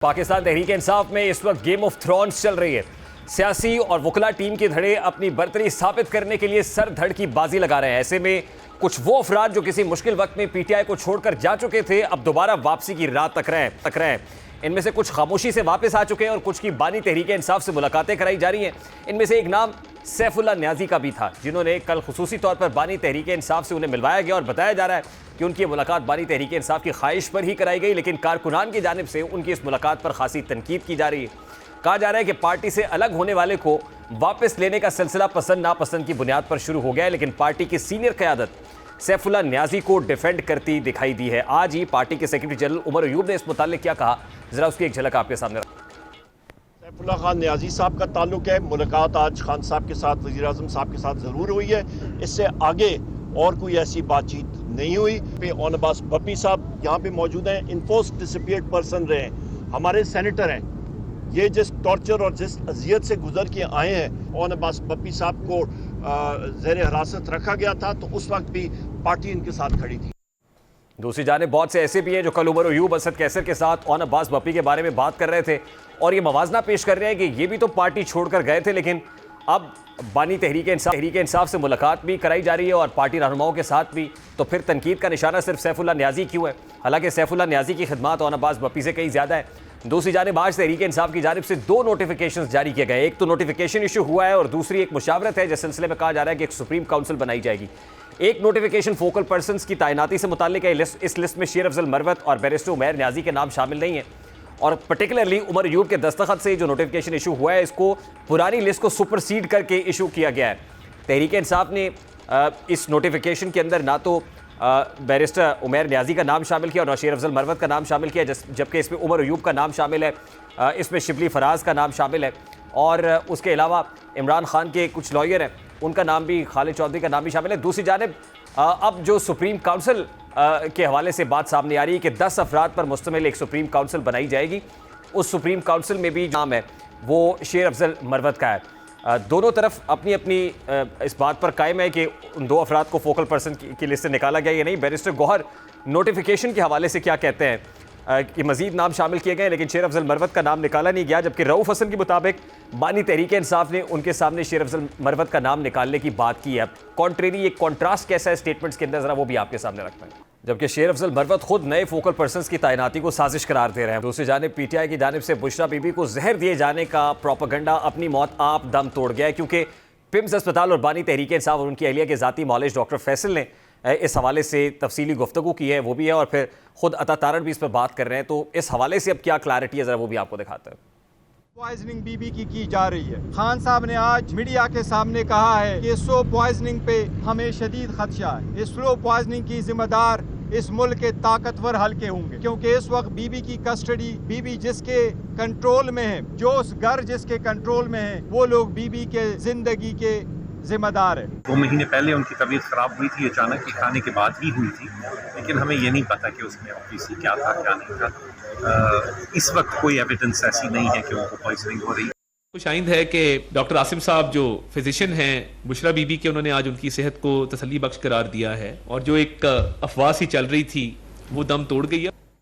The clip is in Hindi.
पाकिस्तान तहरीक इंसाफ में इस वक्त गेम ऑफ थ्रोन्स चल रही है। सियासी और वकला टीम के धड़े अपनी बर्तरी स्थापित करने के लिए सर धड़ की बाजी लगा रहे हैं। ऐसे में कुछ वो अफराद जो किसी मुश्किल वक्त में पीटीआई को छोड़कर जा चुके थे, अब दोबारा वापसी की राह तक रहे हैं। इनमें से कुछ खामोशी से वापस आ चुके हैं और कुछ की बानी तहरीक इंसाफ से मुलाकातें कराई जा रही हैं। इनमें से एक नाम सैफुल्लाह न्याजी का भी था, जिन्होंने कल खुसूसी तौर पर बानी तहरीक इंसाफ से उन्हें मिलवाया गया और बताया जा रहा है कि उनकी मुलाकात बानी तहरीक इंसाफ की ख्वाहिश पर ही कराई गई, लेकिन कारकुनान की जानिब से उनकी इस मुलाकात पर खासी तनकीद की जा रही है। कहा जा रहा है कि पार्टी से अलग होने वाले को वापस लेने का सिलसिला पसंद नापसंद की बुनियाद पर शुरू हो गया है, लेकिन पार्टी की सीनियर क़यादत सैफुल्लाह न्याजी को डिफेंड करती दिखाई दी है। आज ही पार्टी के सेक्रेटरी जनरल उमर अयूब ने इस मुताल्लिक क्या कहा, जरा उसकी एक झलक आपके सामने। सैफुल्लाह खान न्याजी साहब का ताल्लुक है। मुलाकात आज खान साहब के साथ, वज़ीर आज़म साहब के साथ ज़रूर हुई है। इससे आगे और कोई ऐसी बातचीत नहीं हुई। पे ऑन अब्बास बप्पी साहब यहाँ पे मौजूद हैं। इन्फोर्स डिसअपीयर्ड पर्सन रहे हैं, हमारे सेनेटर हैं। ये जिस टॉर्चर और जिस अजियत से गुजर के आए हैं, ऑन अब्बास बप्पी साहब को ज़ेर हिरासत रखा गया था, तो उस वक्त भी पार्टी इनके साथ खड़ी थी। दूसरी जानिब बहुत से ऐसे भी हैं जो कल उमर अयूब असद कैसर के साथ ऑन अब्बास बप्पी के बारे में बात कर रहे थे और ये मवाजना पेश कर रहे हैं कि ये भी तो पार्टी छोड़कर गए थे, लेकिन अब बानी तहरीक इंसाफ से मुलाकात भी कराई जा रही है और पार्टी रहनुमाओं के साथ भी। तो फिर तनकीद का निशाना सिर्फ सैफुल्लाह न्याजी क्यों है? हालांकि सैफुल्लाह न्याजी की खिदमत ऑन अब्बास बप्पी से कहीं ज़्यादा है। दूसरी जानिब आज तहरीक इंसाफ की जानिब से 2 नोटिफिकेशन जारी किए गए। एक तो नोटिफिकेशन इशू हुआ है और दूसरी एक मुशावरत है जिस सिलसिले में कहा जा रहा है कि एक सुप्रीम काउंसिल बनाई जाएगी। एक नोटिफिकेशन फोकल पर्सन्स की तैनाती से मुताल्लिक है। इस लिस्ट में शेर अफजल मरवत और बैरिस्टर उमैर न्याजी के नाम शामिल नहीं है और पर्टिकुलरली उमर अयूब के दस्तखत से जो नोटिफिकेशन इशू हुआ है, इसको पुरानी लिस्ट को सुपरसीड करके इशू किया गया है। तहरीक इंसाफ ने इस नोटिफिकेशन के अंदर ना तो बैरिस्टर उमैर न्याजी का नाम शामिल किया और ना शेर अफजल मरवत का नाम शामिल किया, जबकि इसमें उमर अयूब का नाम शामिल है, इसमें शिबली फराज का नाम शामिल है और उसके अलावा इमरान खान के कुछ लॉयर हैं, उनका नाम भी, खालिद चौधरी का नाम भी शामिल है। दूसरी जानिब अब जो सुप्रीम काउंसिल के हवाले से बात सामने आ रही है कि 10 अफराद पर मुश्तमिल एक सुप्रीम काउंसिल बनाई जाएगी। उस सुप्रीम काउंसिल में भी नाम है वो शेर अफजल मरवत का है। दोनों तरफ अपनी अपनी इस बात पर कायम है कि उन 2 अफराद को फोकल पर्सन की लिस्ट से निकाला गया या नहीं। बैरिस्टर गौहर नोटिफिकेशन के हवाले से क्या कहते हैं कि मजीद नाम शामिल किए गए, लेकिन शेर अफजल मरवत का नाम निकाला नहीं गया, जबकि रऊफ हसन के मुताबिक बानी तहरीक इंसाफ ने उनके सामने शेर अफजल मरवत का नाम निकालने की बात की है। कॉन्ट्रेरी एक कॉन्ट्रास्ट कैसा है स्टेटमेंट्स के अंदर, जरा वो भी आपके सामने रखते हैं। जबकि शेर अफजल मरवत खुद नए फोकल पर्सन्स की तैनाती को साजिश करार दे रहे हैं। दूसरी जानिब पीटीआई की जानिब से बुशरा बीबी को जहर दिए जाने का प्रोपेगेंडा अपनी मौत आप दम तोड़ गया है, क्योंकि पिम्स अस्पताल और बानी तहरीक इंसाफ और उनकी अहलिया के ज़ाती मौलिज डॉक्टर फैसल ने इस हवाले से तफसीली गुफ्तगू की है, वो भी है, और फिर खुद अता तारण भी इस पर बात कर रहे हैं। तो इस हवाले से अब क्या क्लैरिटी है, ज़रा वो भी आपको दिखाते हैं। पॉइजनिंग बीबी की जा रही है। खान साहब ने आज मीडिया के सामने कहा है कि स्लो पॉइजनिंग पे हमें शदीद खदशा है। इस स्लो पॉइजनिंग की जिम्मेदार इस मुल्क के ताकतवर हल्के होंगे, क्योंकि इस वक्त बीबी की कस्टडी, बीबी जिसके कंट्रोल में है, जो उस घर जिसके कंट्रोल में है, वो लोग बीबी के जिंदगी के जिम्मेदार है। 2 महीने पहले उनकी तबीयत खराब हुई थी, अचानक ही खाने के बाद ही हुई थी, लेकिन हमें ये नहीं पता कि उसमें ऑब्वियसली क्या था क्या नहीं था। इस वक्त कोई एविडेंस ऐसी नहीं है कि उनको पॉइजनिंग हो रही है। खुश आइंद है कि डॉक्टर आसिम साहब जो फिजिशियन हैं बुशरा बीबी के, उन्होंने आज उनकी सेहत को तसल्ली बख्श करार दिया है और जो एक अफवाह सी चल रही थी वो दम तोड़ गई है।